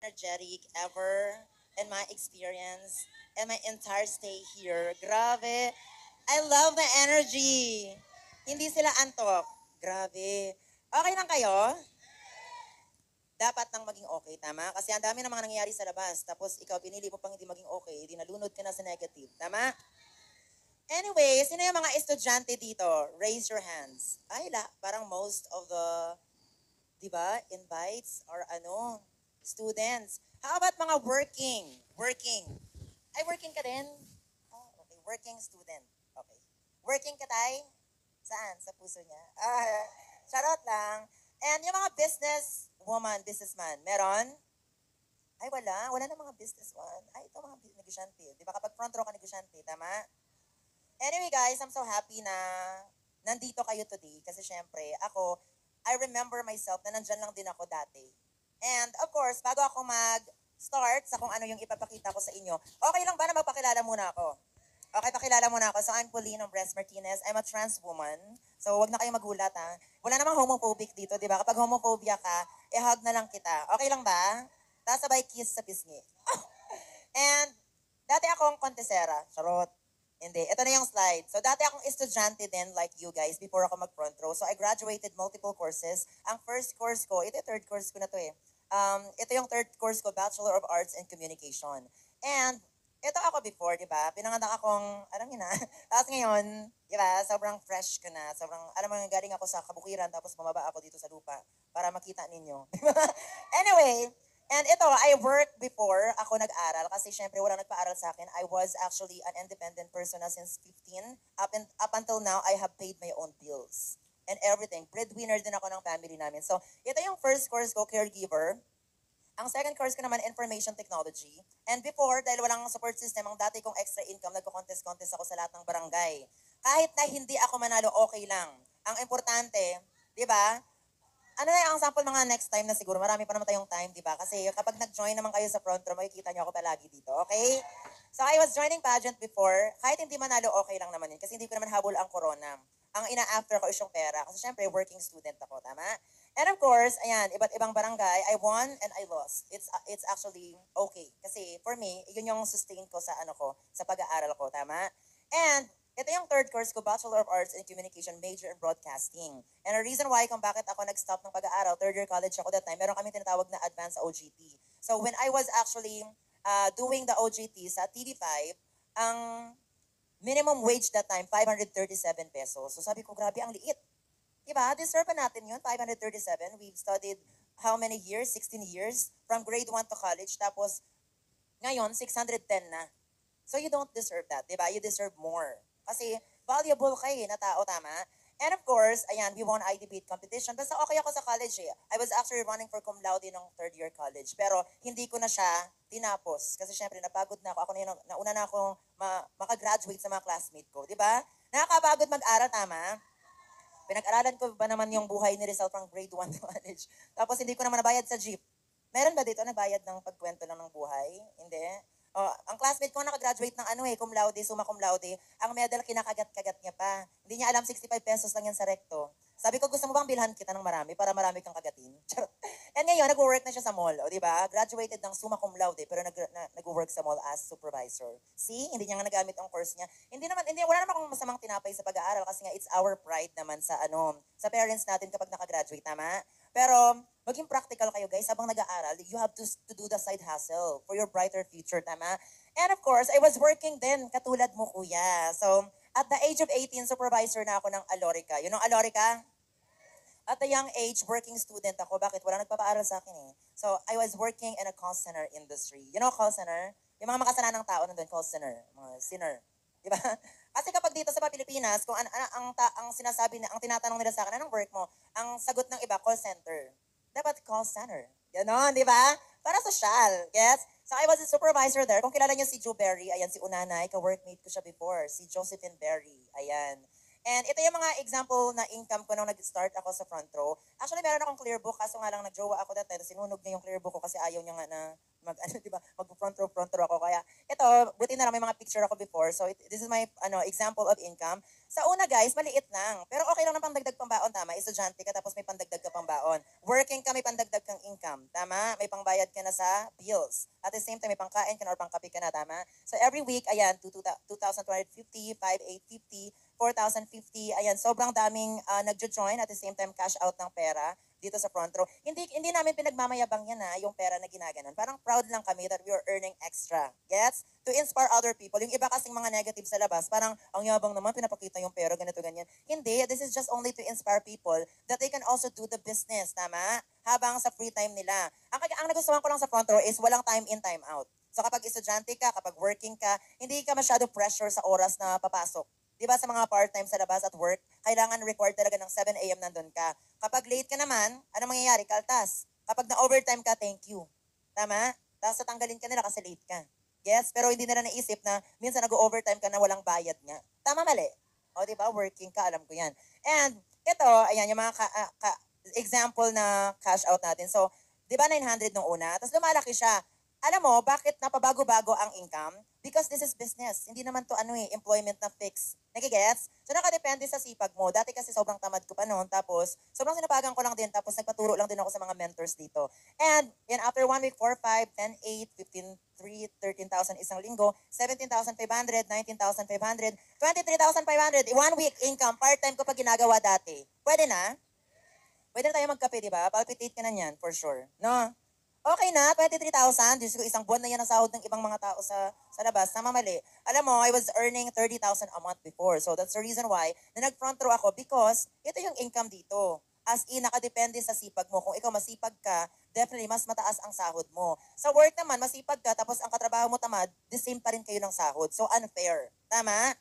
energetic ever in my experience and my entire stay here. Grabe. I love the energy. Hindi sila antok. Grabe. Okay lang kayo? Dapat lang maging okay, tama? Kasi ang dami ng mga nangyayari sa labas. Tapos ikaw, pinili mo pang hindi maging okay. Di nalunod ka na sa negative. Tama? Anyway, sino yung mga estudyante dito? Raise your hands. Ay, parang most of the, di ba, invites or students. How about mga working? Working. Ay, working ka din? Oh, okay. Working student. Okay. Working ka, tay? Saan? Sa puso niya? Charot lang. And yung mga business woman, businessman, meron? Ay, wala. Wala na mga businessman. Ay, ito mga negosyante. Di ba kapag front row ka negosyante, tama? Anyway guys, I'm so happy na nandito kayo today kasi syempre ako, I remember myself na nandyan lang din ako dati. And of course, bago ako mag-start sa kung ano yung ipapakita ko sa inyo, okay lang ba na magpakilala muna ako? Okay, pakilala muna ako. So I'm Pauline Ombres Martinez. I'm a trans woman. So wag na kayo magulat ha. Wala namang homophobic dito, di ba? Kapag homophobia ka, hug na lang kita. Okay lang ba? Tapos sabay kiss sa pisngi. And dati akong kontesera. Charot. Hindi. Ito na yung slide. So, dati akong estudyante din like you guys before ako mag-front row. So, I graduated multiple courses. Ang first course ko, ito yung third course ko na to eh. Ito yung third course ko, Bachelor of Arts in Communication. And, ito ako before, di ba? Pinanganak akong, alam niyo na. Tapos ngayon, di ba, sobrang fresh ko na. Sobrang, alam mo, galing ako sa kabukiran, tapos bumaba ako dito sa lupa para makita ninyo. Anyway, and ito, I worked before ako nag-aral kasi syempre wala nagpa-aral sa akin. I was actually an independent person na since 15. Up until now, I have paid my own bills and everything. Breadwinner din ako ng family namin. So, ito yung first course ko, caregiver. Ang second course ko naman, information technology. And before, dahil walang support system, ang dati kong extra income, nagko-contest-contest ako sa lahat ng barangay. Kahit na hindi ako manalo, okay lang. Ang importante, di ba, ano na ang sample mga next time na siguro, marami pa naman tayong time, di ba? Kasi kapag nag-join naman kayo sa front row, makikita niyo ako palagi dito, okay? So I was joining pageant before, kahit hindi manalo, okay lang naman yun. Kasi hindi ko naman habol ang corona. Ang ina-after ko is yung pera. Kasi syempre, working student ako, tama? And of course, ayan, iba't ibang barangay, I won and I lost. It's actually okay. Kasi for me, yun yung sustain ko sa sa pag-aaral ko, tama? And ito yung third course ko, Bachelor of Arts in Communication, major in Broadcasting. And the reason why kung bakit ako nag-stop ng pag-aaral, third year college ako that time, meron kami tinatawag na advanced OJT. So when I was actually doing the OJT sa TV5, ang minimum wage that time, 537 pesos. So sabi ko, grabe, ang liit. Diba? Deserve pa natin yun, 537. We've studied how many years? 16 years? From grade 1 to college. Tapos, ngayon, 610 na. So you don't deserve that, diba? You deserve more. Kasi valuable kayo na tao, tama? And of course, ayan, we won I-debate competition. Basta okay ako sa college eh. I was actually running for cum laude ng third year college. Pero hindi ko na siya tinapos. Kasi syempre, napagod na ako. Ako na yun, nauna na akong makagraduate sa mga classmate ko. Di ba? Nakakapagod mag-aral, tama? Pinag-aralan ko ba naman yung buhay ni Rizal from grade 1 to college. Tapos hindi ko naman nabayad sa jeep. Meron ba dito nabayad ng pagkwento lang ng buhay? Hindi. Oh, ang classmate ko nakagraduate ng cum laude, summa cum laude, ang medal kinakagat-kagat niya pa. Hindi niya alam 65 pesos lang yan sa recto. Sabi ko, gusto mo bang bilhan kita ng marami para marami kang kagatin? And ngayon, nag-work na siya sa mall, o di ba? Graduated ng summa cum laude, pero nag-work sa mall as supervisor. See, hindi niya nga nagamit ang course niya. Wala naman akong masamang tinapay sa pag-aaral kasi nga it's our pride naman sa sa parents natin kapag nakagraduate, tama? Pero, maging practical kayo guys, habang nag-aaral, you have to do the side hustle for your brighter future, tama? And of course, I was working din, katulad mo kuya. So, at the age of 18, supervisor na ako ng Alorica. Yun ang Alorica? At a young age, working student ako. Bakit? Wala nagpapaaral sa akin eh. So, I was working in a call center industry. You know call center? Yung mga makasalanang tao nandun, call center. Mga sinner. Di ba? Kasi kapag dito sa Pilipinas, kung ang sinasabi na, ang tinatanong nila sa akin, anong work mo? Ang sagot ng iba, call center. Dapat call center. Ganon, di ba? Para social. Yes? So I was a supervisor there. Kung kilala niyo si Joe Berry, ayan si Unanay, ka-workmate ko siya before. Si Josephine Berry. Ayan. And ito yung mga example na income ko nung nag-start ako sa front row. Actually, meron akong clear book, kaso nga lang nag-jowa ako dati. Sinunog niya yung clear book ko kasi ayaw niya nga na di ba? Mag-front row ako. Kaya ito, buti na lang may mga picture ako before. So this is my example of income. Sa una guys, maliit lang. Pero okay lang na pangdagdag pambaon, tama? Estudyante ka tapos may pandagdag ka pambaon. Working ka, may pandagdag kang income, tama? May pangbayad ka na sa bills. At the same time, may pangkain ka na or pangkape ka na, tama? So every week, ayan, 2,250, 5,850, 4,050, ayan, sobrang daming nagjo-join at the same time cash out ng pera dito sa front row. Hindi namin pinagmamayabang yan yung pera na ginaganon. Parang proud lang kami that we are earning extra. Gets? To inspire other people. Yung iba kasing mga negative sa labas, parang ang yabang naman, pinapakita yung pera, ganito, ganyan. Hindi, this is just only to inspire people that they can also do the business, tama? Habang sa free time nila. Ang nagustuhan ko lang sa front row is walang time in, time out. So kapag estudyante ka, kapag working ka, hindi ka masyado pressure sa oras na papasok. Di ba sa mga part-time sa labas at work, kailangan required talaga ng 7 a.m. nandun ka. Kapag late ka naman, ano mangyayari? Kaltas. Kapag na-overtime ka, thank you. Tama? Tapos tatanggalin ka nila kasi late ka. Yes, pero hindi nila naisip na minsan nag-overtime ka na walang bayad nga. Tama, mali? O, di ba? Working ka, alam ko yan. And ito, ayan, yung mga example na cash out natin. So, di ba 900 nung una? Tapos lumalaki siya. Alam mo, bakit napabago-bago ang income? Because this is business. Hindi naman to employment na fix. Nagigets? So nakadepende sa sipag mo. Dati kasi sobrang tamad ko pa noon. Tapos sobrang sinapagan ko lang din. Tapos nagpaturo lang din ako sa mga mentors dito. And yan, after 1 week, 4, 5, 10, 8, 15, 3, 13,000 isang linggo, 17,500, 19,500, 23,500. 1 week income, part-time ko pa ginagawa dati. Pwede na? Pwede na tayo magkape, di ba? Palpitate ka na yan, for sure. No? Okay na, 23,000. Diyos ko, isang buwan na yan ang sahod ng ibang mga tao sa labas. Tama, mali. Alam mo, I was earning 30,000 a month before. So that's the reason why na nag-front row ako because ito yung income dito. As in, nakadepende sa sipag mo. Kung ikaw masipag ka, definitely mas mataas ang sahod mo. Sa work naman, masipag ka, tapos ang katrabaho mo tamad, the same pa rin kayo ng sahod. So unfair. Tama?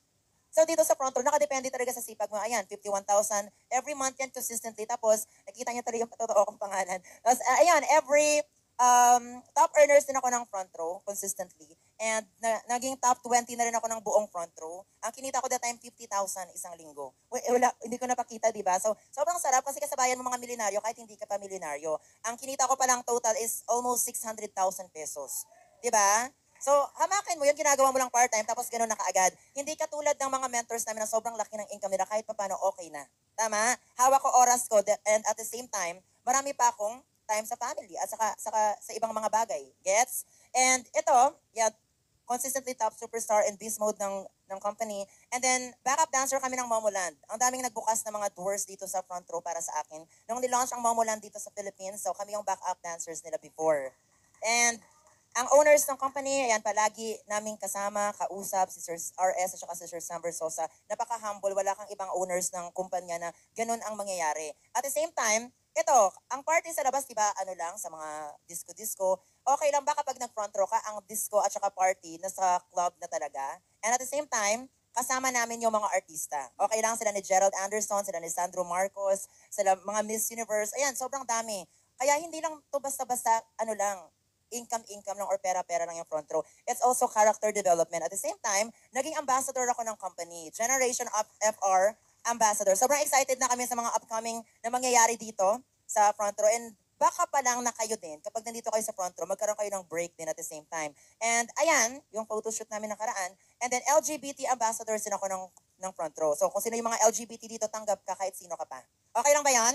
So dito sa front row, nakadepende talaga sa sipag mo. Ayan, 51,000 every month yan consistently. Tapos, nakita niyo talaga yung totoo kong pangalan. Tapos, ayan, every top earners din ako ng front row consistently. And naging top 20 na rin ako ng buong front row. Ang kinita ko that time, 50,000 isang linggo. Wala, hindi ko napakita, di ba? So, sobrang sarap kasi kasabayan mo mga milyonaryo kahit hindi ka pa milyonaryo. Ang kinita ko palang total is almost 600,000 pesos. Di ba? So, hamakin mo yun, ginagawa mo lang part-time, tapos gano'n na kaagad. Hindi katulad ng mga mentors namin na sobrang laki ng income nila, kahit paano okay na. Tama? Hawak ko oras ko, and at the same time, marami pa akong time sa family at saka sa ibang mga bagay. Gets? And ito, yeah, consistently top superstar in beast mode ng company. And then, backup dancer kami ng Momoland. Ang daming nagbukas ng mga doors dito sa front row para sa akin. Nung nilaunch ang Momoland dito sa Philippines, so kami yung backup dancers nila before. And ang owners ng company, ayan, palagi naming kasama, kausap, si Sir RS at saka si Sir Sam Versosa. Napaka-humble, wala kang ibang owners ng kumpanya na ganun ang mangyayari. At the same time, ito, ang party sa labas, diba, ano lang, sa mga disco-disco, okay lang ba kapag nag-front row ka, ang disco at saka party nasa club na talaga? And at the same time, kasama namin yung mga artista. Okay lang sila ni Gerald Anderson, sila ni Sandro Marcos, sila mga Miss Universe. Ayan, sobrang dami. Kaya hindi lang to basta-basta, ano lang, income lang or pera-pera lang yung front row. It's also character development. At the same time, naging ambassador ako ng company. Generation of FR ambassador. Sobrang excited na kami sa mga upcoming na mangyayari dito sa front row. And baka pa lang na kayo din, kapag nandito kayo sa front row, magkaroon kayo ng break din at the same time. And ayan, yung photoshoot namin nakaraan. And then LGBT ambassadors din ako ng front row. So kung sino yung mga LGBT dito, tanggap ka kahit sino ka pa. Okay lang ba yan?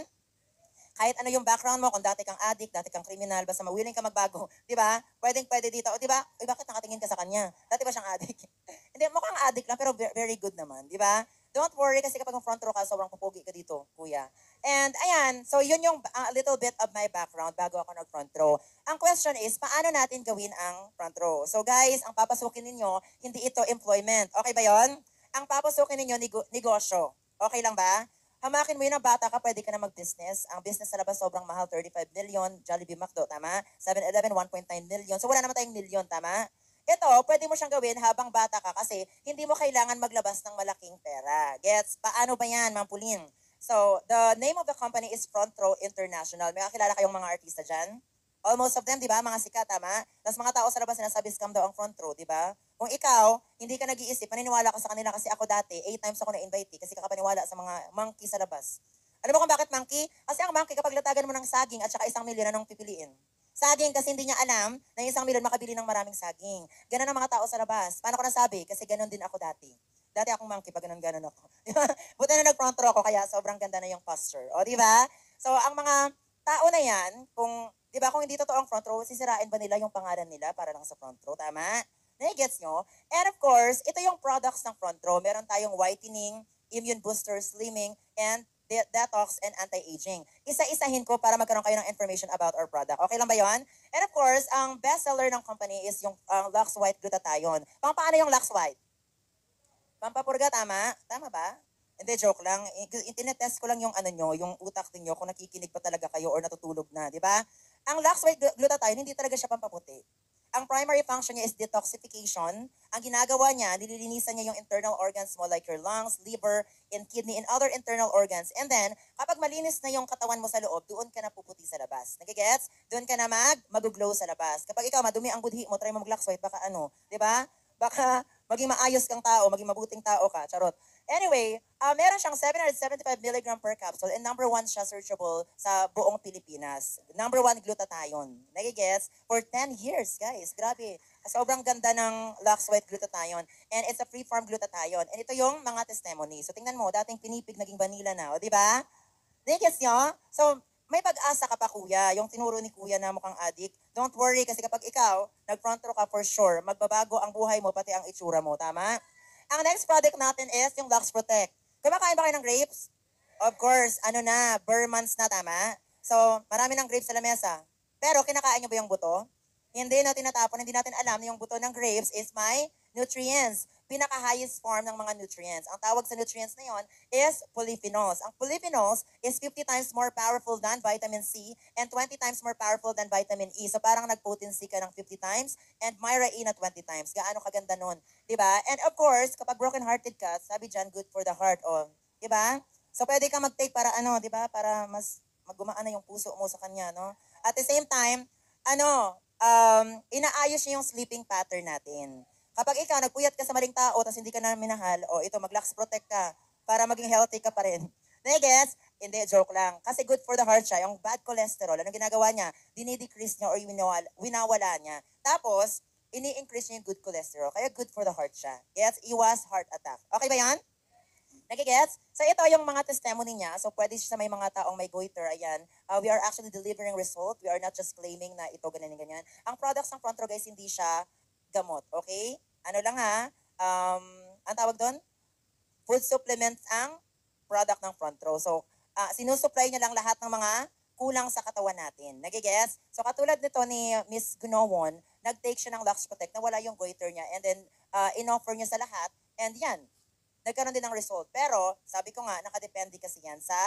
Kahit ano yung background mo, kung dati kang addict, dati kang criminal, basta willing ka magbago, di ba? Pwede dito. O di ba? Bakit nakatingin ka sa kanya? Dati ba siyang addict? Hindi, mukhang addict lang, pero very good naman, di ba? Don't worry kasi kapag ang front row ka, sobrang pupugi ka dito, kuya. And ayan, so yun yung a little bit of my background bago ako nag-front row. Ang question is, paano natin gawin ang front row? So guys, ang papasukin ninyo, hindi ito employment. Okay ba yon? Ang papasukin ninyo, negosyo. Okay lang ba? Hamakin mo yun ang bata ka, pwede ka na mag-business. Ang business sa labas sobrang mahal, 35 million. Jollibee McDo, tama? 7-Eleven, 1.9 million. So wala naman tayong million, tama? Ito, pwede mo siyang gawin habang bata ka kasi hindi mo kailangan maglabas ng malaking pera. Gets? Paano ba yan, Ma'am Pauline? So, the name of the company is Front Row International. May kakilala kayong mga artista dyan? Almost of them, di ba? Mga sikat, tama? Tapos mga tao sa labas sinasabi, scam daw ang front row, di ba? Kung ikaw, hindi ka nag-iisip, maniniwala ka sa kanila kasi ako dati, 8 times ako na-invite kasi kakapaniwala sa mga monkey sa labas. Alam mo kung bakit monkey? Kasi ang monkey, kapag latagan mo ng saging at saka 1 milyon, anong pipiliin? Saging kasi hindi niya alam na yung 1 milyon makabili ng maraming saging. Ganon ang mga tao sa labas. Paano ko nasabi? Kasi ganon din ako dati. Dati akong monkey, pag ganon-ganon ako. Di ba? Buti na nag-front row ako, kaya sobrang ganda na yung posture. O, di ba? So, ang mga tao na yan, kung, di ba, kung hindi totoo ang front row, sisirain ba nila yung pangalan nila para lang sa front row? Tama? Nai-gets nyo? And of course, ito yung products ng front row. Meron tayong whitening, immune booster, slimming, and detox and anti-aging. Isa-isahin ko para magkaroon kayo ng information about our product. Okay lang ba yon? And of course, ang best seller ng company is yung Lux White Glutathione. Paano yung Lux White? Pampapurga, tama? Tama ba? Hindi, joke lang. Tinetest ko lang yung ano nyo, yung utak niyo kung nakikinig pa talaga kayo or natutulog na, di ba? Ang Lux White Glutathione, hindi talaga siya pampaputi. Ang primary function niya is detoxification. Ang ginagawa niya, nililinisan niya yung internal organs mo like your lungs, liver, and kidney, and other internal organs. And then, kapag malinis na yung katawan mo sa loob, doon ka na puputi sa labas. Nagigets? Doon ka na mag-glow sa labas. Kapag ikaw madumi ang budhi mo, try mo mag-Lux White, baka ano, di ba? Baka maging maayos kang tao, maging mabuting tao ka. Charot. Anyway, meron siyang 775 milligram per capsule and number 1 siya searchable sa buong Pilipinas. Number 1 glutathione. Nagigets? For 10 years, guys. Grabe. Sobrang ganda ng Lux White Glutathione. And it's a free-form glutathione. And ito yung mga testimony. So tingnan mo, dating pinipig, naging vanilla na. O, di ba? Nagigets nyo? So, may pag-asa ka pa, kuya. Yung tinuro ni kuya na mukhang addict. Don't worry kasi kapag ikaw, nag-front row ka for sure, magbabago ang buhay mo, pati ang itsura mo. Tama? Ang next product natin is yung Lux Protect. Kumakain ba kayo ng grapes? Of course, ano na, bare months na, tama? So, marami ng grapes sa lamesa. Pero, kinakain nyo ba yung buto? Hindi na tinatapon, hindi natin alam na yung buto ng grapes is may nutrients. Pinaka-highest form ng mga nutrients. Ang tawag sa nutrients na yon is polyphenols. Ang polyphenols is 50 times more powerful than vitamin C and 20 times more powerful than vitamin E. So parang nag-potency ka ng 50 times and Myra E na 20 times. Gaano kaganda nun. Diba? And of course, kapag broken-hearted ka, sabi dyan, good for the heart. O, diba? So pwede ka mag-take para ano, diba? Para mas maggumaan na yung puso mo sa kanya, no? At the same time, inaayos niya yung sleeping pattern natin. Kapag ikaw nagpuyat ka sa maling tao tapos hindi ka na minahal, o ito, mag-Lux Protect ka para maging healthy ka pa rin. Next, hindi, joke lang. Kasi good for the heart siya. Yung bad cholesterol, anong ginagawa niya? Dinidecrease niya or winawala niya. Tapos, ini-increase niya yung good cholesterol. Kaya good for the heart siya. Yes, iwas heart attack. Okay ba yan? Nagigets? So ito yung mga testimony niya. So pwede siya sa may mga taong may goiter. Ayan. We are actually delivering result. We are not just claiming na ito, ganyan. Ang products ng Front Row, guys, hindi siya gamot. Okay? Ano lang ha? Ang tawag doon? Food supplements ang product ng Front Row. So, sinusupply niya lang lahat ng mga kulang sa katawan natin. Nagigets? So, katulad nito ni Miss Gunawon, nag-take siya ng Lux Protect na wala yung goiter niya and then in-offer niya sa lahat and yan, nagkaroon din ng result. Pero, sabi ko nga, nakadepende kasi yan sa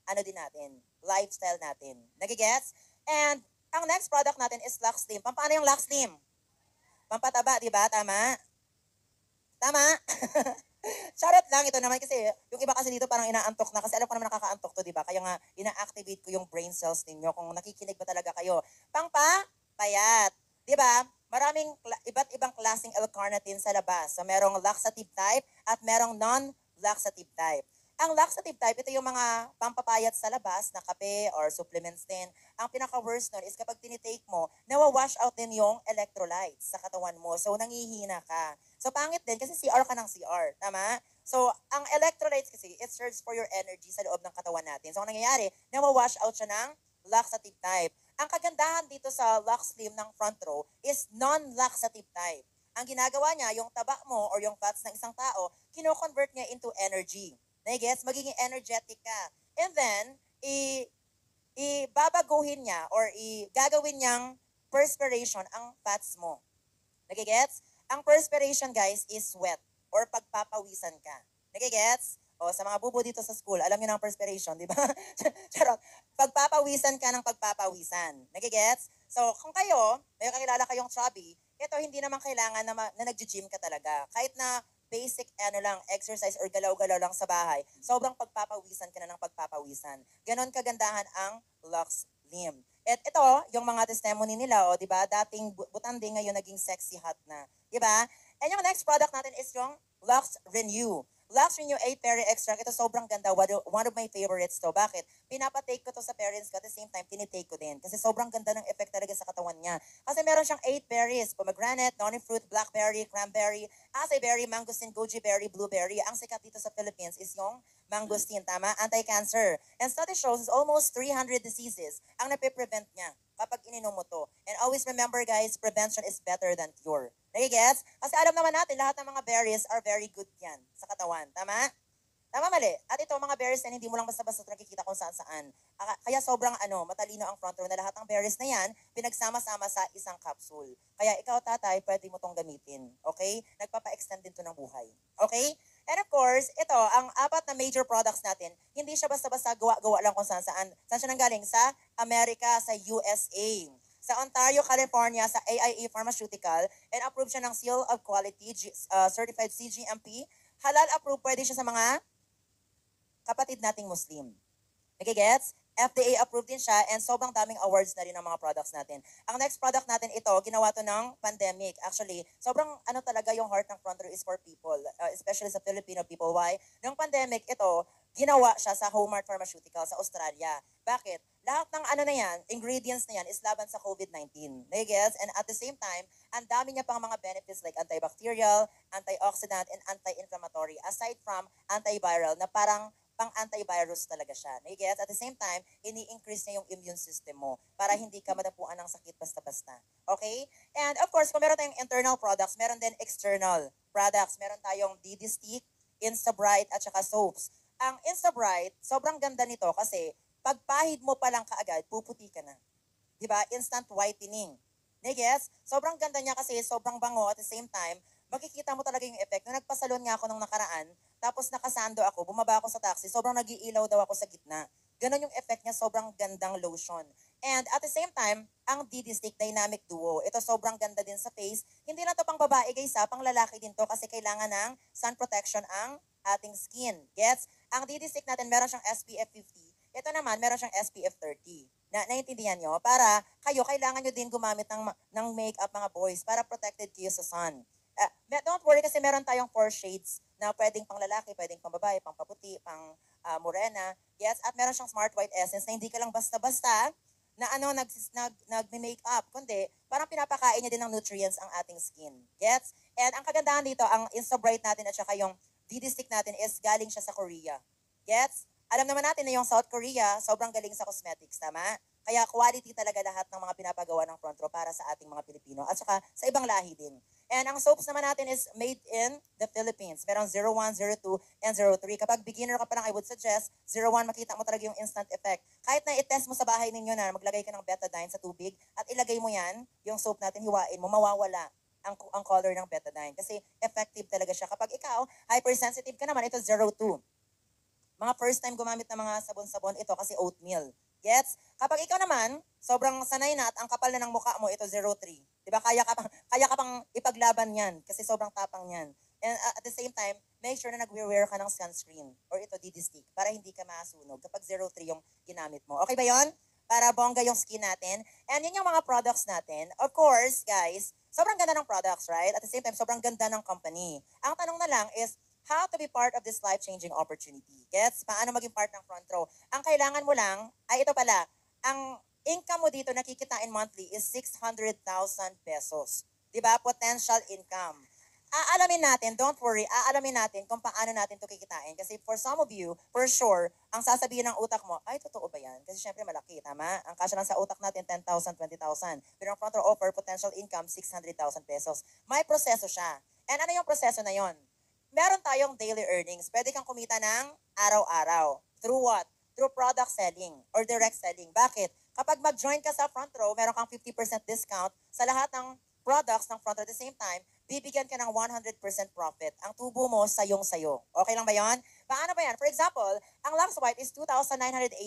ano din natin, lifestyle natin. Nagigets? And ang next product natin is Lux Slim. Paano yung Lux Slim? Pampataba, di ba? Tama? Tama? Charot lang ito naman kasi yung iba kasi dito parang inaantok na kasi alam ko naman nakakaantok to, di ba? Kaya nga ina-activate ko yung brain cells ninyo kung nakikinig ba talaga kayo. Payat. Di ba? Maraming iba't ibang klaseng L-carnitine sa labas. So merong laxative type at merong non-laxative type. Ang laxative type, ito yung mga pampapayat sa labas na kape or supplements din. Ang pinaka-worst nun is kapag tinitake mo, nawawash out din yung electrolytes sa katawan mo. So, nangihina ka. So, pangit din kasi CR ka ng CR. Tama? So, ang electrolytes kasi, it serves for your energy sa loob ng katawan natin. So, ang nangyayari, nawawash out siya ng laxative type. Ang kagandahan dito sa Lux Slim ng Front Row is non-laxative type. Ang ginagawa niya, yung taba mo or yung fats ng isang tao, kino-convert niya into energy. Nagigets? Magiging energetic ka. And then, ibabaguhin niya or gagawin niyang perspiration ang fats mo. Nagigets? Ang perspiration, guys, is sweat or pagpapawisan ka. Nagigets? O, sa mga bubo dito sa school, alam niyo na ang perspiration, di ba? Charot. Pagpapawisan ka ng pagpapawisan. Nagigets? So, kung kayo, may kakilala kayong chubby, ito hindi naman kailangan na nag-gym ka talaga. Kahit na basic exercise or galaw-galaw lang sa bahay, sobrang pagpapawisan ka na ng pagpapawisan. Ganon kagandahan ang Lux Slim. At ito, yung mga testimony nila, o, di ba? Dating butande, ngayon naging sexy hot na. Di ba? And yung next product natin is yung Lux Renew. Lux Renew 8 Berry Extract, ito sobrang ganda. One of my favorites to. Bakit? Pinapatake ko to sa parents ko at the same time, tinitake ko din. Kasi sobrang ganda ng effect talaga sa katawan niya. Kasi meron siyang 8 berries, pomegranate, noni fruit, blackberry, cranberry, acai berry, mangosteen, goji berry, blueberry. Ang sikat dito sa Philippines is yung mangosteen, tama? Anti-cancer. And study shows is almost 300 diseases ang napiprevent niya kapag ininom mo to. And always remember guys, prevention is better than cure. Nagigets? Kasi alam naman natin, lahat ng mga berries are very good yan sa katawan. Tama? Tama mali. At ito, mga berries na hindi mo lang basta-basta nakikita kung saan-saan. Kaya sobrang matalino ang front row na lahat ng berries na yan, pinagsama-sama sa isang capsule. Kaya ikaw, tatay, pwede mo tong gamitin. Okay? Nagpapa-extend din to ng buhay. Okay? And of course, ito, ang apat na major products natin, hindi siya basta-basta gawa-gawa lang kung saan-saan. Saan siya nanggaling? Sa Amerika, sa USA. Sa Ontario, California, sa AIA Pharmaceutical, and approved siya ng Seal of Quality, Certified CGMP. Halal approved, pwede siya sa mga kapatid nating Muslim. Nagigets? FDA approved din siya and sobrang daming awards na rin ang mga products natin. Ang next product natin ito, ginawa to ng pandemic. Actually, sobrang talaga yung heart ng front row is for people, especially sa Filipino people. Why? Nung pandemic, ito, ginawa siya sa Homart Pharmaceutical sa Australia. Bakit? Lahat ng na yan, ingredients na yan is laban sa COVID-19. Nagigets? And at the same time, ang dami niya pang mga benefits like antibacterial, antioxidant, and anti-inflammatory aside from antiviral na parang pang-antivirus talaga siya. Nagigets? At the same time, ini-increase niya yung immune system mo para hindi ka madapuan ng sakit basta-basta. Okay? And of course, kung meron tayong internal products, meron din external products. Meron tayong DD Stick, Instabright, at saka soaps. Ang Instabright, sobrang ganda nito kasi pagpahid mo pa lang kaagad, puputi ka na. Diba? Instant whitening. Nagigets? Sobrang ganda niya kasi sobrang bango at the same time, makikita mo talaga yung effect. Nung nagpasalon nga ako nung nakaraan, tapos nakasando ako, bumaba ako sa taxi, sobrang nag-iilaw daw ako sa gitna. Ganon yung effect niya, sobrang gandang lotion. And at the same time, ang DD Stick Dynamic Duo, ito sobrang ganda din sa face. Hindi lang to pang babae guys pang lalaki din to kasi kailangan ng sun protection ang ating skin. Gets? Ang DD Stick natin, meron siyang SPF 50. Ito naman, meron siyang SPF 30. Naiintindihan nyo? Para kayo, kailangan nyo din gumamit ng makeup mga boys para protected kayo sa sun. Don't worry kasi meron tayong 4 shades na pwedeng pang lalaki, pwedeng pang babae, pang paputi, pang morena. Yes, at meron siyang Smart White Essence na hindi ka lang basta-basta na nagme-makeup, kundi parang pinapakain niya din ng nutrients ang ating skin. Gets? And ang kagandahan dito, ang Instabright natin at saka yung DD Stick natin is galing siya sa Korea. Gets? Alam naman natin na yung South Korea, sobrang galing sa cosmetics, tama? Kaya quality talaga lahat ng mga pinapagawa ng front row para sa ating mga Pilipino at saka sa ibang lahi din. And ang soaps naman natin is made in the Philippines. Merong 01, 02, and 03. Kapag beginner ka pa lang, I would suggest 01, makita mo talaga yung instant effect. Kahit na i-test mo sa bahay ninyo na maglagay ka ng betadine sa tubig at ilagay mo yan, yung soap natin, hiwain mo, mawawala ang color ng betadine. Kasi effective talaga siya. Kapag ikaw, hypersensitive ka naman, ito 02. Mga first time gumamit ng mga sabon-sabon, ito kasi oatmeal. Gets? Kapag ikaw naman, sobrang sanay na at ang kapal na ng mukha mo, ito 03. Diba? Kaya ka pang ipaglaban yan kasi sobrang tapang yan. And at the same time, make sure na nag-wear ka ng sunscreen or ito DD Stick para hindi ka masunog kapag 03 yung ginamit mo. Okay ba yon? Para bongga yung skin natin. And yun yung mga products natin. Of course, guys, sobrang ganda ng products, right? At the same time, sobrang ganda ng company. Ang tanong na lang is, how to be part of this life-changing opportunity. Gets? Paano maging part ng front row? Ang kailangan mo lang, ay ito pala, ang income mo dito nakikitain monthly is 600,000 pesos. Diba? Potential income. Aalamin natin, don't worry, aalamin natin kung paano natin ito kikitain. Kasi for some of you, for sure, ang sasabihin ng utak mo, ay, totoo ba yan? Kasi syempre malaki, tama? Ang kasya lang sa utak natin, 10,000, 20,000. Pero ang front row offer, potential income, 600,000 pesos. May proseso siya. And ano yung proseso na yon? Meron tayong daily earnings. Pwede kang kumita ng araw-araw. Through what? Through product selling or direct selling. Bakit? Kapag mag-join ka sa front row, meron kang 50% discount sa lahat ng products ng front row. At the same time, bibigyan ka ng 100% profit. Ang tubo mo, sayong-sayo. Okay lang ba yon? Paano ba yan? For example, ang Lux White is 2,980.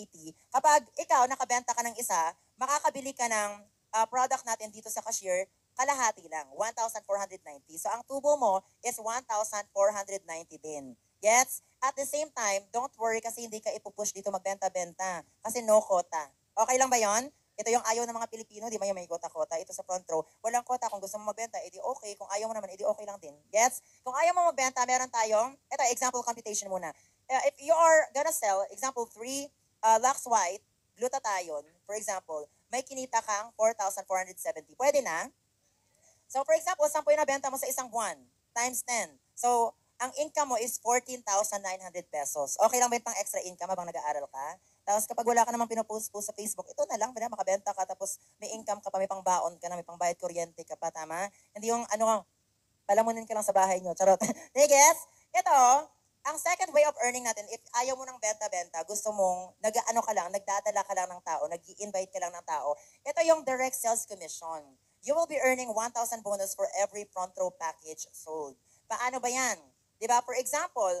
Kapag ikaw nakabenta ka ng isa, makakabili ka ng product natin dito sa cashier, kalahati lang, 1,490. So, ang tubo mo is 1,490 din. Gets? At the same time, don't worry kasi hindi ka ipupush dito magbenta-benta kasi no quota. Okay lang ba yon? Ito yung ayaw ng mga Pilipino, di ba yung may kota-kota? Ito sa front row, walang kota. Kung gusto mo magbenta, edi okay. Kung ayaw mo naman, edi okay lang din. Gets? Kung ayaw mo magbenta, meron tayong, ito, example computation muna. If you are gonna sell, example 3, Lux White, glutathione, for example, may kinita kang 4,470. Pwede na? So for example, 10 yung nabenta mo sa isang buwan, times 10. So, ang income mo is 14,900 pesos. Okay lang ba yung pang extra income habang nag-aaral ka? Tapos kapag wala ka namang pinupost po sa Facebook, ito na lang, makabenta ka, tapos may income ka pa, may pangbaon ka na, may pangbayad kuryente ka pa, tama? Hindi yung palamunin ka lang sa bahay nyo. Charot. Hey, guys, ito, ang second way of earning natin, if ayaw mo ng benta-benta, gusto mong nagdadala ka lang ng tao, nag-i-invite ka lang ng tao, ito yung direct sales commission. You will be earning 1,000 bonus for every front row package sold. Paano ba yan? Diba? For example,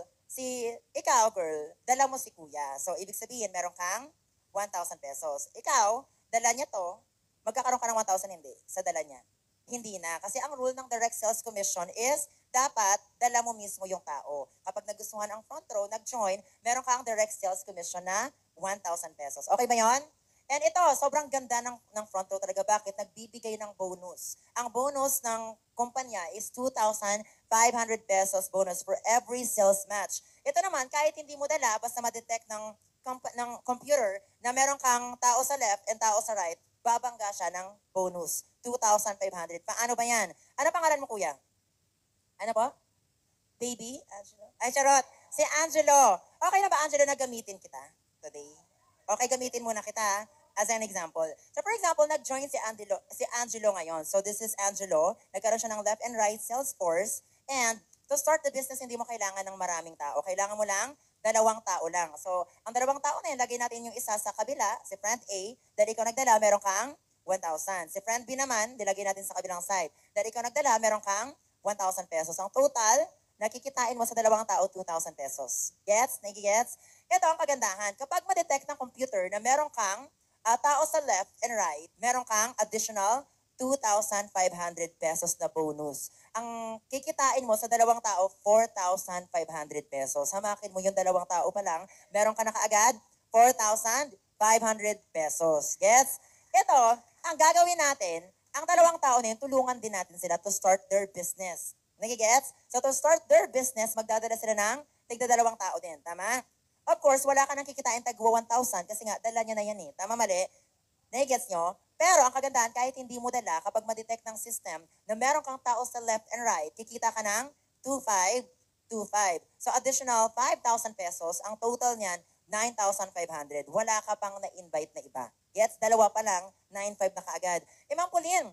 ikaw, girl, dala mo si kuya. So, ibig sabihin, meron kang 1,000 pesos. Ikaw, dala niya to, magkakaroon ka ng 1,000 hindi sa dala niya. Hindi na. Kasi ang rule ng direct sales commission is dapat dala mo mismo yung tao. Kapag nagustuhan ang front row, nag-join, meron kang direct sales commission na 1,000 pesos. Okay ba yon? And ito, sobrang ganda ng front row talaga. Bakit? Nagbibigay ng bonus. Ang bonus ng kumpanya is 2,500 pesos bonus for every sales match. Ito naman, kahit hindi mo dala, basta ma-detect ng computer na meron kang tao sa left and tao sa right, babangga siya ng bonus. 2,500. Paano ba yan? Ano pangalan mo, kuya? Ano po? Baby? Angelo? Ay, charot. Si Angelo. Okay na ba, Angelo, na gamitin kita today? Okay, gamitin muna kita as an example. So, for example, nag-join si Angelo ngayon. So, this is Angelo. Nagkaroon siya ng left and right sales force. And to start the business, hindi mo kailangan ng maraming tao. Kailangan mo lang 2 tao lang. So, ang 2 tao na yun, lagay natin yung isa sa kabila, si friend A. Dahil ikaw nagdala, meron kang 1,000. Si friend B naman, dilagay natin sa kabilang side. Dahil ikaw nagdala, meron kang 1,000 pesos. Ang total, nakikitain mo sa 2 tao, 2,000 pesos. Gets? Nagigets? Ito ang kagandahan. Kapag ma-detect ng computer na meron kang tao sa left and right, meron kang additional 2,500 pesos na bonus. Ang kikitain mo sa 2 tao, 4,500 pesos. Hamakin mo yung 2 tao pa lang, meron ka na kaagad 4,500 pesos. Gets? Ito, ang gagawin natin, ang 2 tao na yun, tulungan din natin sila to start their business. Nagigets? So to start their business, magdadala sila ng tigda 2 tao din. Tama? Of course, wala ka nang kikitain tagwa 1,000 kasi nga, dala niya na yan eh. Tama, mali? Nagigets nyo? Pero ang kagandahan, kahit hindi mo dala, kapag ma-detect ng system na meron kang tao sa left and right, kikita ka ng 2,525. So additional 5,000 pesos, ang total niyan, 9,500. Wala ka pang na-invite na iba. Gets? 2 pa lang, 9,500 na kaagad. Ma'am Pauline,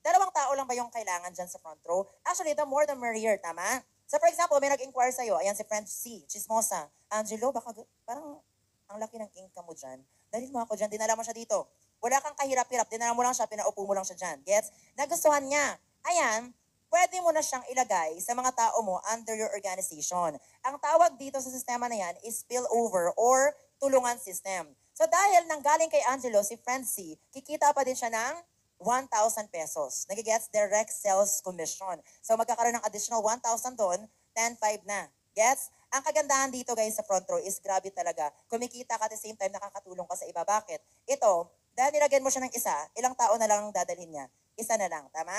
2 tao lang ba yung kailangan dyan sa front row? Actually, the more the merrier, tama? So for example, may nag-inquire sa'yo, ayan si friend C, Chismosa. Angelo, baka parang ang laki ng income mo dyan. Dalhin mo ako dyan, dinala mo siya dito. Wala kang kahirap-hirap, dinala mo lang siya, pinaupo mo lang siya dyan. Gets? Nagustuhan niya. Ayan, pwede mo na siyang ilagay sa mga tao mo under your organization. Ang tawag dito sa sistema na yan is spillover or tulungan system. So dahil nanggaling kay Angelo, si friend C, kikita pa din siya ng 1,000 pesos. Nagigets? Direct sales commission. So magkakaroon ng additional 1,000 doon, 10,500 na. Gets? Ang kagandahan dito guys sa front row is grabe talaga. Kumikita ka at the same time nakakatulong ka sa iba. Bakit? Ito, dahil nilagyan mo siya ng isa, ilang tao na lang ang dadalhin niya? Isa na lang. Tama?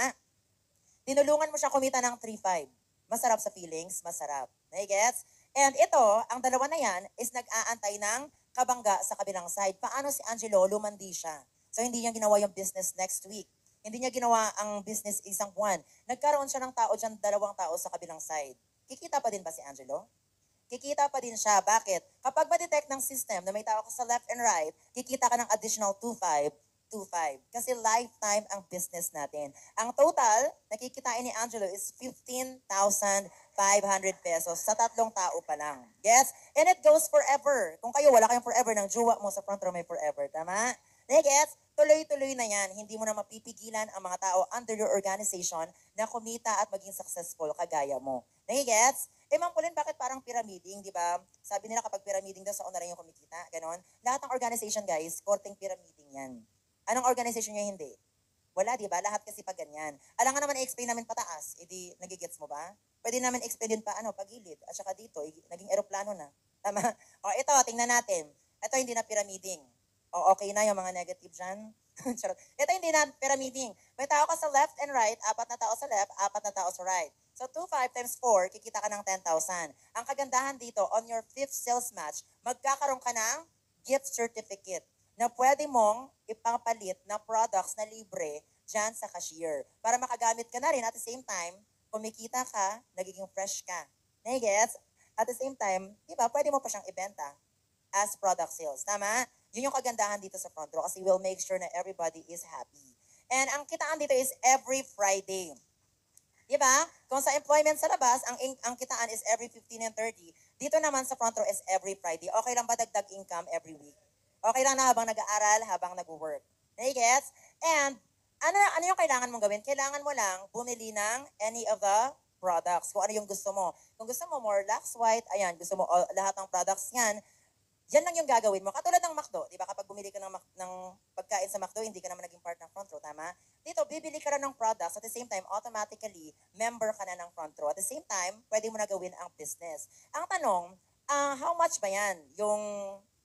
Tinulungan mo siya kumita ng 3,500. Masarap sa feelings? Masarap. Nagigets? And ito, ang 2 na yan is nag-aantay ng kabangga sa kabilang side. Paano si Angelo? Lumandi siya. So, hindi niya ginawa yung business next week. Hindi niya ginawa ang business isang buwan. Nagkaroon siya ng tao dyan, 2 tao sa kabilang side. Kikita pa din ba si Angelo? Kikita pa din siya. Bakit? Kapag ma-detect ng system na may tao ka sa left and right, kikita ka ng additional 2,525. Kasi lifetime ang business natin. Ang total, nakikitain ni Angelo is 15,500 pesos sa 3 tao pa lang. Yes? And it goes forever. Kung kayo, wala kayong forever, ng jowa mo sa front row may forever. Tama? Gets? Tuloy-tuloy na yan. Hindi mo na mapipigilan ang mga tao under your organization na kumita at maging successful kagaya mo. Gets? Ma'am Pauline, bakit parang pyramiding, di ba? Sabi nila kapag pyramiding daw sa una rin yung kumikita, ganon. Lahat ng organization, guys, korteng pyramiding yan. Anong organization nyo hindi? Wala, di ba? Lahat kasi pag ganyan. Alam nga naman, i-explain namin pataas, edi nagigets mo ba? Pwede namin explain din pa, pagilid. At saka dito, naging eroplano na. Tama? O ito, tingnan natin. Ito hindi na pyramiding. O okay na yung mga negative dyan. Charot. Ito hindi na pyramiding. May tao ka sa left and right, 4 na tao sa left, 4 na tao sa right. So 2,500 times 4, kikita ka ng 10,000. Ang kagandahan dito, on your 5th sales match, magkakaroon ka ng gift certificate na pwede mong ipapalit na products na libre dyan sa cashier. Para makagamit ka na rin at the same time, kumikita ka, nagiging fresh ka. Nagigets? At the same time, di ba, pwede mo pa siyang ibenta as product sales. Tama? Yun yung kagandahan dito sa front row kasi we'll make sure na everybody is happy. And ang kitaan dito is every Friday. Di ba? Kung sa employment sa labas, ang kitaan is every 15 and 30. Dito naman sa front row is every Friday. Okay lang ba dagdag income every week? Okay lang na habang nag-aaral, habang nag-work. Nagigets? And ano yung kailangan mong gawin? Kailangan mo lang bumili ng any of the products. Kung ano yung gusto mo. Kung gusto mo more lax white, ayan, gusto mo lahat ng products yan, yan lang yung gagawin mo. Katulad ng McDo, di ba? Kapag bumili ka ng pagkain sa McDo, hindi ka naman naging part ng front row, tama? Dito, bibili ka rin ng products. At the same time, automatically, member ka na ng front row. At the same time, pwede mo na gawin ang business. Ang tanong, how much ba yan? Yung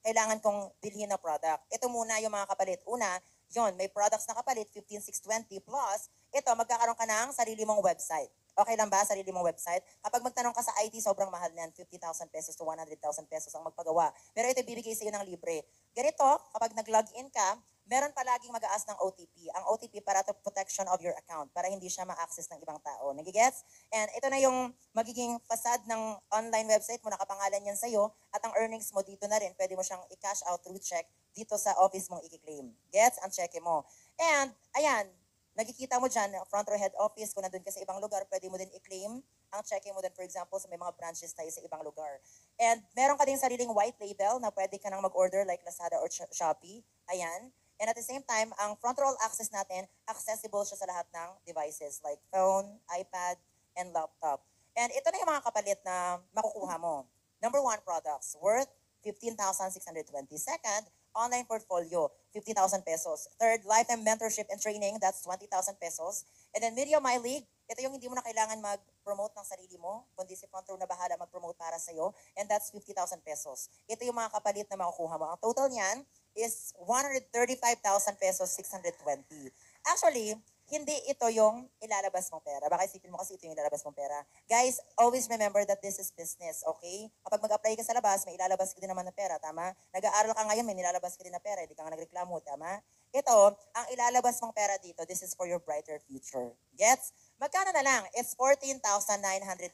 kailangan kong bilhin na product. Ito muna yung mga kapalit. Una, yon may products na kapalit, 15,620 plus, ito, magkakaroon ka ng sarili mong website. Okay lang ba, sarili mong website? Kapag magtanong ka sa IT, sobrang mahal niyan, 50,000 pesos to 100,000 pesos ang magpagawa. Pero ito bibigay sa iyo ng libre. Ganito, kapag nag-login ka, meron palaging mag-aas ng OTP. Ang OTP para to protection of your account, para hindi siya ma-access ng ibang tao. Nagigets? And ito na yung magiging facade ng online website mo, nakapangalan yan sa'yo, at ang earnings mo dito na rin, pwede mo siyang i-cash out through check dito sa office mong i-claim. Gets? Ang cheque mo. And, ayan, nakikita mo dyan, front row head office, kung nandun ka sa ibang lugar, pwede mo din i-claim ang cheque mo din, for example, sa may mga branches tayo sa ibang lugar. And meron ka din sariling white label na pwede ka nang mag-order like Lazada or Shopee. Ayan. And at the same time, ang front row access natin, accessible siya sa lahat ng devices like phone, iPad, and laptop. And ito na yung mga kapalit na makukuha mo. Number 1, products worth 15,620. Second, online portfolio, 50,000 pesos. Third, lifetime mentorship and training, that's 20,000 pesos. And then Media My League, ito yung hindi mo na kailangan mag-promote ng sarili mo, kundi si front row na bahala mag-promote para sa'yo, and that's 50,000 pesos. Ito yung mga kapalit na makukuha mo. Ang total niyan is 135,000 pesos, 620. Actually, hindi ito yung ilalabas mong pera. Baka isipin mo kasi ito yung ilalabas mong pera. Guys, always remember that this is business, okay? Kapag mag-apply ka sa labas, may ilalabas ka din naman ng pera, tama? Nag-aaral ka ngayon, may nilalabas ka din na pera, hindi ka nga nagreklamo, tama? Ito, ang ilalabas mong pera dito, this is for your brighter future. Gets? Magkano na lang? It's 14,900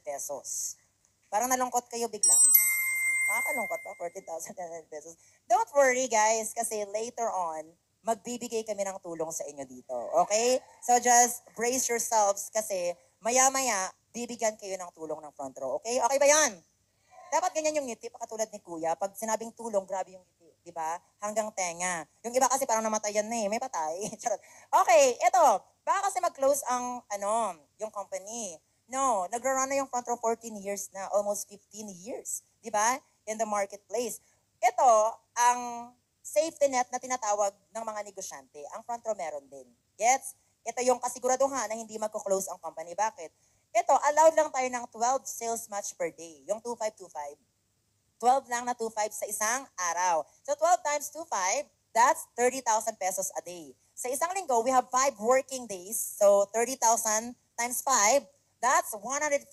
pesos. Parang nalungkot kayo bigla. Nakakalungkot pa, 14,900 pesos. Don't worry guys, kasi later on, magbibigay kami ng tulong sa inyo dito. Okay? So just brace yourselves kasi maya-maya, bibigyan kayo ng tulong ng front row. Okay? Okay ba yan? Dapat ganyan yung ngiti, katulad ni Kuya. Pag sinabing tulong, grabe yung ngiti. Di ba? Hanggang tenga. Yung iba kasi parang namatayan na eh. May patay. Charot. Okay, eto. Baka kasi mag-close ang, yung company. No, nagra-run na yung front row 14 years na. Almost 15 years. Di ba? In the marketplace. Ito, ang safety net na tinatawag ng mga negosyante. Ang front row meron din. Gets? Ito yung kasiguraduhan na hindi magko-close ang company. Bakit? Ito, allowed lang tayo ng 12 sales match per day. Yung 2525. 12 lang na 25 sa isang araw. So 12 times 25, that's 30,000 pesos a day. Sa isang linggo, we have 5 working days. So 30,000 times 5, that's 150,000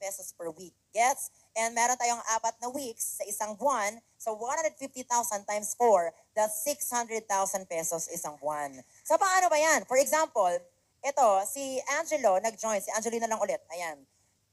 pesos per week. Gets? And meron tayong 4 na weeks sa isang buwan. So 150,000 times 4, that's 600,000 pesos isang buwan. So paano ba yan? For example, ito, si Angelo nag-join. Si Angelo na lang ulit. Ayan.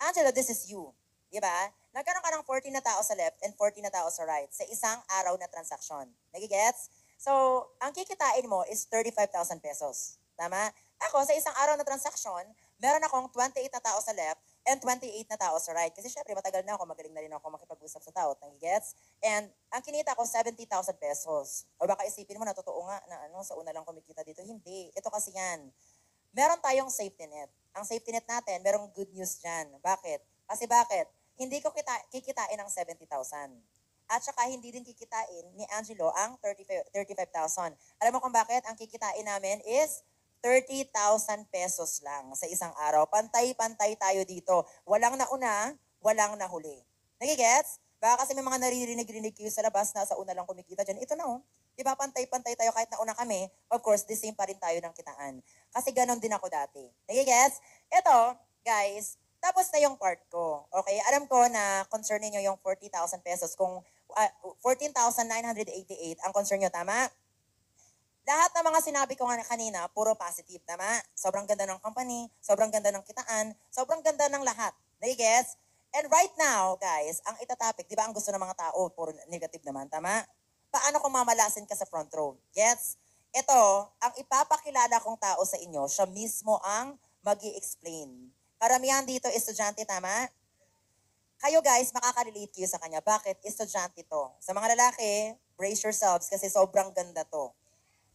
Angelo, this is you. Diba? Nagkaroon ka ng 14 na tao sa left and 14 na tao sa right sa isang araw na transaksyon. Nagigets? So, ang kikitain mo is 35,000 pesos. Tama? Ako, sa isang araw na transaksyon, meron akong 28 na tao sa left and 28 na tao sa right. Kasi syempre, matagal na ako, magaling na rin ako makipag-usap sa tao. Nagigets? And ang kinita ko, 70,000 pesos. O baka isipin mo na, totoo nga na sa una lang kumikita dito. Hindi. Ito kasi yan. Meron tayong safety net. Ang safety net natin, merong good news dyan. Bakit? Kasi bakit? Hindi ko kikitain ng 70,000. At saka hindi din kikitain ni Angelo ang 35,000. Alam mo kung bakit? Ang kikitain namin is 30,000 pesos lang sa isang araw. Pantay-pantay tayo dito. Walang nauna, walang nahuli. Nagigets? Baka kasi may mga naririnig-rinig kayo sa labas na sa una lang kumikita dyan. Ito na oh. Di ba, pantay-pantay tayo kahit nauna kami, of course, the same pa rin tayo ng kitaan. Kasi ganon din ako dati. Nagigets? Ito, guys, tapos na yung part ko. Okay? Alam ko na concern niyo yung 40,000 pesos kung 14,988 ang concern nyo, tama? Lahat ng mga sinabi ko nga kanina, puro positive, tama? Sobrang ganda ng company, sobrang ganda ng kitaan, sobrang ganda ng lahat. Nagigets? And right now, guys, ang itatopic, di ba ang gusto ng mga tao, puro negative naman, tama? Paano kung mamalasin ka sa front row? Gets? Ito, ang ipapakilala kong tao sa inyo, siya mismo ang mag-i-explain. Karamihan dito, estudyante, tama? Kayo guys, makaka-relate kayo sa kanya. Bakit? Estudyante to. Sa mga lalaki, brace yourselves kasi sobrang ganda to.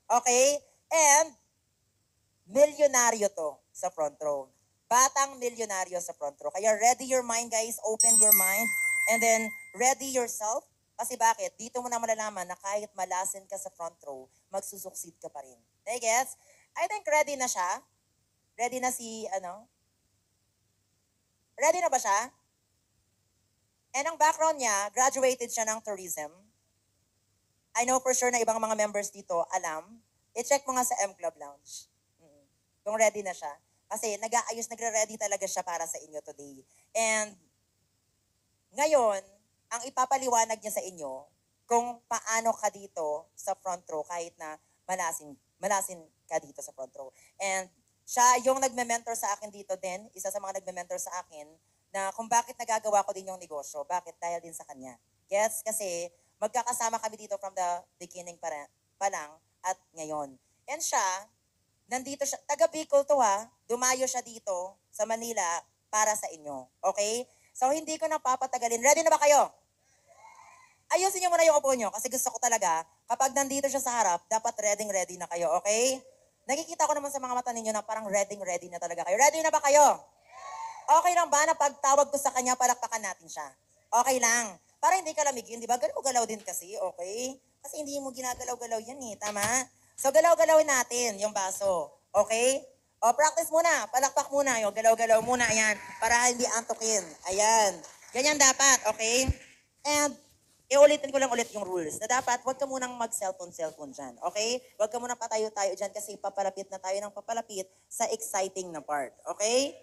Okay? And, milyonaryo to sa front row. Batang milyonaryo sa front row. Kaya ready your mind guys, open your mind, and then ready yourself. Kasi bakit? Dito mo na malalaman na kahit malasin ka sa front row, magsusucceed ka pa rin. I guess? I think ready na siya. Ready na si, Ready na ba siya? And ang background niya, graduated siya ng tourism. I know for sure na ibang mga members dito alam. I-check mo nga sa M Club Lounge. Kung ready na siya. Kasi nag-aayos, nagre-ready talaga siya para sa inyo today. And ngayon, ang ipapaliwanag niya sa inyo kung paano ka dito sa front row kahit na malasin ka dito sa front row. And siya yung nagme-mentor sa akin dito din, isa sa mga nagme-mentor sa akin, na kung bakit nagagawa ko din yung negosyo. Bakit? Dahil din sa kanya. Yes, kasi magkakasama kami dito from the beginning pa lang at ngayon. And siya, nandito siya, taga Bicol to ha, dumayo siya dito sa Manila para sa inyo. Okay? So hindi ko na papatagalin. Ready na ba kayo? Ayusin niyo muna yung upo niyo kasi gusto ko talaga, kapag nandito siya sa harap, dapat ready na kayo, okay? Nakikita ko naman sa mga mata ninyo na parang ready na talaga kayo. Ready na ba kayo? Okay lang ba na pagtawag ko sa kanya, palakpakan natin siya? Okay lang. Para hindi ka lamigin, di ba? Galaw-galaw din kasi, okay? Kasi hindi mo ginagalaw-galaw yan eh, tama? So galaw-galawin natin yung baso, okay? O practice muna, palakpak muna, yung galaw-galaw muna, ayan, para hindi antukin. Ayan. Ganyan dapat, okay? And iulitin ko lang ulit yung rules na dapat huwag ka munang mag-cellphone dyan, okay? Huwag ka munang patayo-tayo dyan kasi papalapit na tayo ng papalapit sa exciting na part, okay?